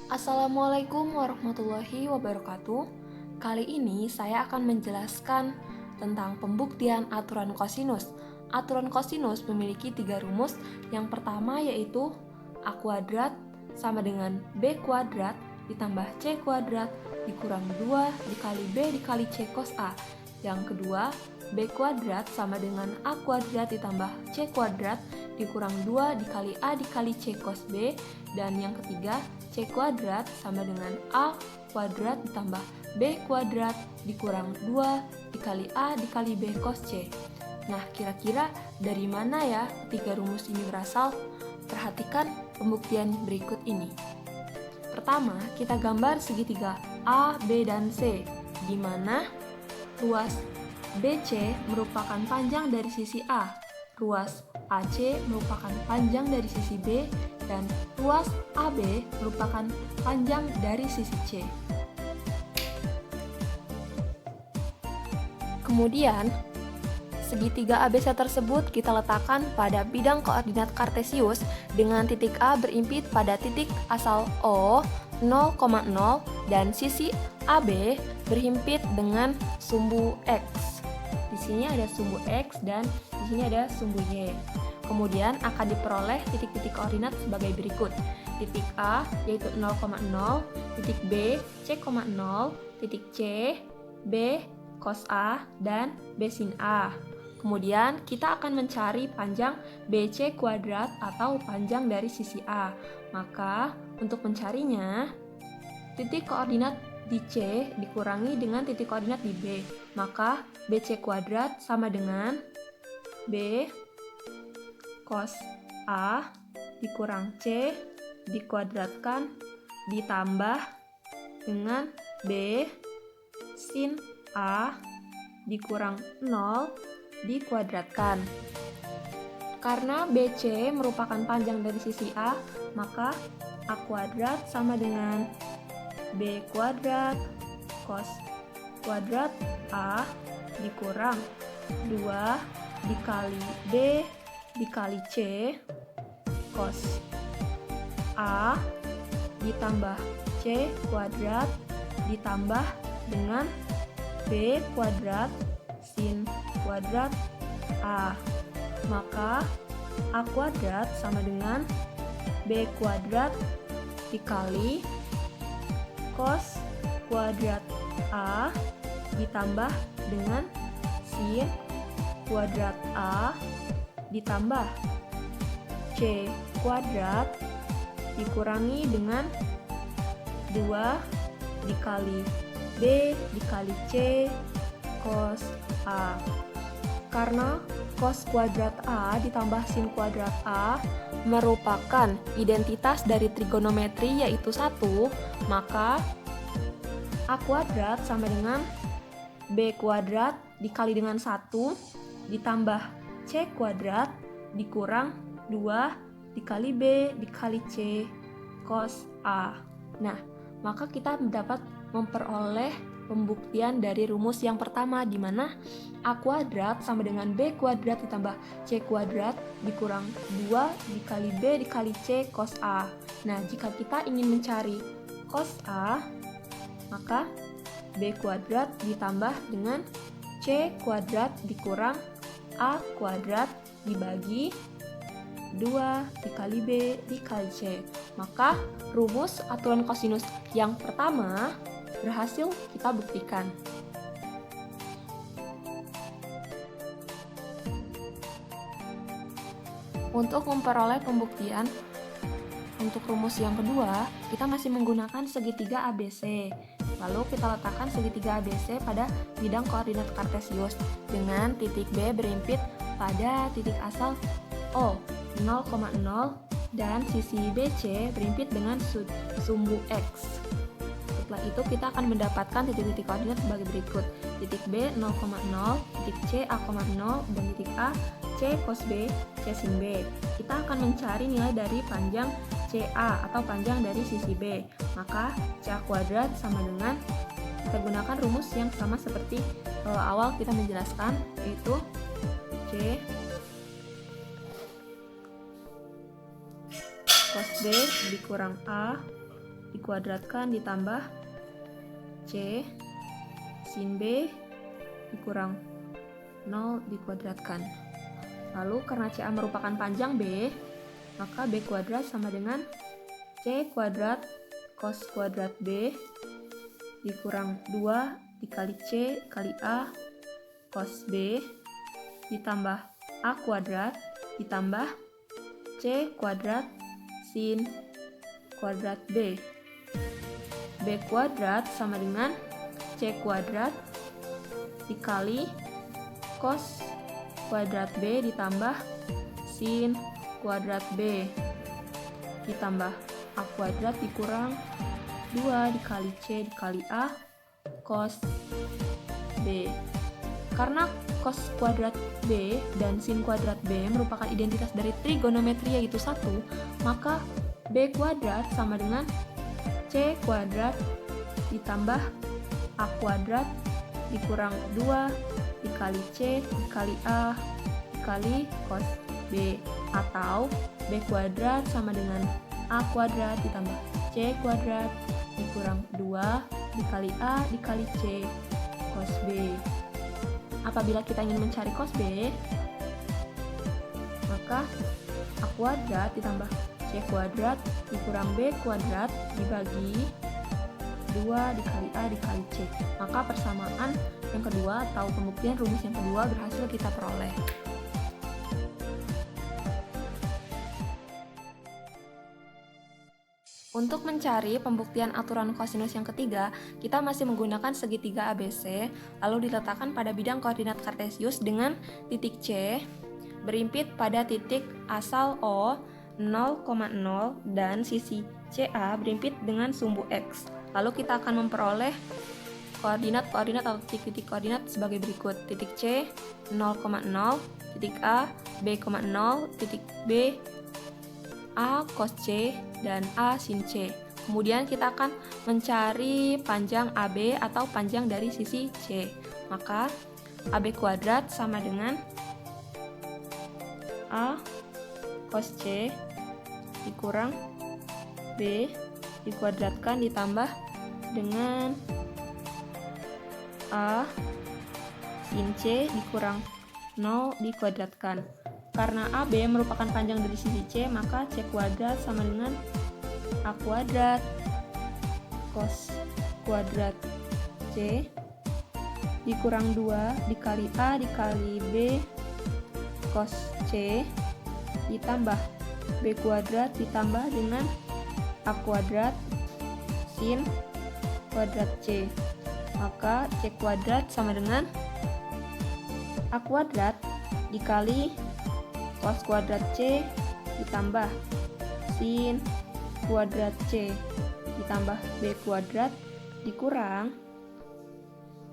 Assalamualaikum warahmatullahi wabarakatuh. Kali ini saya akan menjelaskan tentang pembuktian aturan kosinus. Aturan kosinus memiliki 3 rumus. Yang pertama yaitu A kuadrat sama dengan B kuadrat ditambah C kuadrat dikurang 2 dikali B dikali C cos A. Yang kedua, B kuadrat sama dengan A kuadrat ditambah C kuadrat dikurang 2 dikali A dikali C cos B. Dan yang ketiga, C kuadrat sama dengan A kuadrat ditambah B kuadrat dikurang 2 dikali A dikali B cos C. Nah, kira-kira dari mana ya 3 rumus ini berasal? Perhatikan pembuktian berikut ini. Pertama, kita gambar segitiga A, B, dan C, di mana ruas BC merupakan panjang dari sisi A, ruas AC merupakan panjang dari sisi B, dan ruas AB merupakan panjang dari sisi C. Kemudian, segitiga ABC tersebut kita letakkan pada bidang koordinat kartesius dengan titik A berimpit pada titik asal O 0,0 dan sisi AB berhimpit dengan sumbu X. Di sini ada sumbu X dan di sini ada sumbu Y. Kemudian akan diperoleh titik-titik koordinat sebagai berikut. Titik A yaitu 0,0, titik B C,0, titik C B cos A, dan B sin A. Kemudian kita akan mencari panjang BC kuadrat atau panjang dari sisi A. Maka untuk mencarinya, titik koordinat di C dikurangi dengan titik koordinat di B. Maka BC kuadrat sama dengan B cos A dikurang C dikuadratkan ditambah dengan B sin A dikurang 0 dikuadratkan. Karena BC merupakan panjang dari sisi A, maka A kuadrat sama dengan B kuadrat cos kuadrat A dikurang 2 dikali B dikali C cos A ditambah C kuadrat ditambah dengan B kuadrat sin kuadrat A. Maka A kuadrat sama dengan B kuadrat dikali cos kuadrat A ditambah dengan sin kuadrat A ditambah C kuadrat dikurangi dengan 2 dikali B dikali C cos A. Karena cos kuadrat A ditambah sin kuadrat A merupakan identitas dari trigonometri yaitu 1, maka A kuadrat sama dengan B kuadrat dikali dengan 1 ditambah C kuadrat dikurang 2 dikali B dikali C cos A. Nah, maka kita dapat memperoleh pembuktian dari rumus yang pertama, di mana A kuadrat sama dengan B kuadrat ditambah C kuadrat dikurang 2 dikali B dikali C cos A. Nah, jika kita ingin mencari cos A, maka B kuadrat ditambah dengan C kuadrat dikurang A kuadrat dibagi 2 dikali B dikali C. Maka rumus aturan kosinus yang pertama berhasil kita buktikan. Untuk memperoleh pembuktian untuk rumus yang kedua, kita masih menggunakan segitiga ABC. Lalu kita letakkan segitiga ABC pada bidang koordinat kartesius dengan titik B berimpit pada titik asal O 0,0 dan sisi BC berimpit dengan sumbu X. Setelah itu kita akan mendapatkan titik-titik koordinat sebagai berikut. Titik B 0,0, titik C A,0, dan titik A C cos B, C sin B. Kita akan mencari nilai dari panjang CA atau panjang dari sisi B. Maka CA kuadrat sama dengan, kita gunakan rumus yang sama seperti awal kita menjelaskan, yaitu C cos B dikurang A dikuadratkan ditambah C sin B dikurang 0 dikuadratkan. Lalu karena CA merupakan panjang B, maka B kuadrat sama dengan C kuadrat cos kuadrat B dikurang 2 dikali C kali A cos B ditambah A kuadrat ditambah C kuadrat sin kuadrat B. B kuadrat sama dengan C kuadrat dikali cos kuadrat B ditambah sin kuadrat B ditambah A kuadrat dikurang 2 dikali C dikali A cos B. Karena cos kuadrat B dan sin kuadrat B merupakan identitas dari trigonometri yaitu 1, maka B kuadrat sama dengan C kuadrat ditambah A kuadrat dikurang 2 dikali C dikali A dikali cos B, atau B kuadrat sama dengan A kuadrat ditambah C kuadrat dikurang 2 dikali A dikali C cos B. Apabila kita ingin mencari cos B, maka A kuadrat ditambah C kuadrat dikurang B kuadrat dibagi 2 dikali A dikali C. Maka persamaan yang kedua atau pembuktian rumus yang kedua berhasil kita peroleh. Untuk mencari pembuktian aturan kosinus yang ketiga, kita masih menggunakan segitiga ABC, lalu diletakkan pada bidang koordinat kartesius dengan titik C berimpit pada titik asal O 0,0 dan sisi CA berimpit dengan sumbu X. Lalu kita akan memperoleh koordinat-koordinat atau titik-titik koordinat sebagai berikut. Titik C 0,0, titik A B,0, titik B A cos C dan A sin C. Kemudian kita akan mencari panjang AB atau panjang dari sisi C. Maka AB kuadrat sama dengan A cos C dikurang B dikuadratkan ditambah dengan A sin C dikurang 0 dikuadratkan. Karena AB merupakan panjang dari sisi C, maka C kuadrat sama dengan A kuadrat cos kuadrat C dikurang 2 dikali A dikali B cos C ditambah B kuadrat ditambah dengan A kuadrat sin kuadrat C. Maka C kuadrat sama dengan A kuadrat dikali cos kuadrat C ditambah sin kuadrat C ditambah B kuadrat dikurang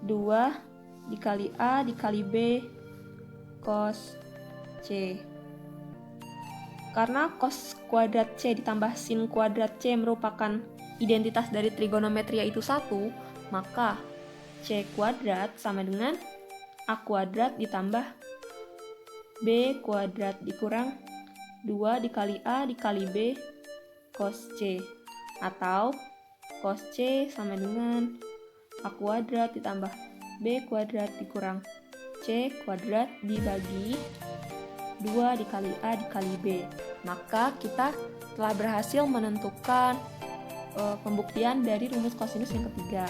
2 dikali A dikali B cos C. Karena cos kuadrat C ditambah sin kuadrat C merupakan identitas dari trigonometri yaitu 1, maka C kuadrat sama dengan A kuadrat ditambah B kuadrat dikurang 2 dikali A dikali B cos C, atau cos C sama dengan A kuadrat ditambah B kuadrat dikurang C kuadrat dibagi 2 dikali A dikali B. Maka kita telah berhasil menentukan pembuktian dari rumus kosinus yang ketiga.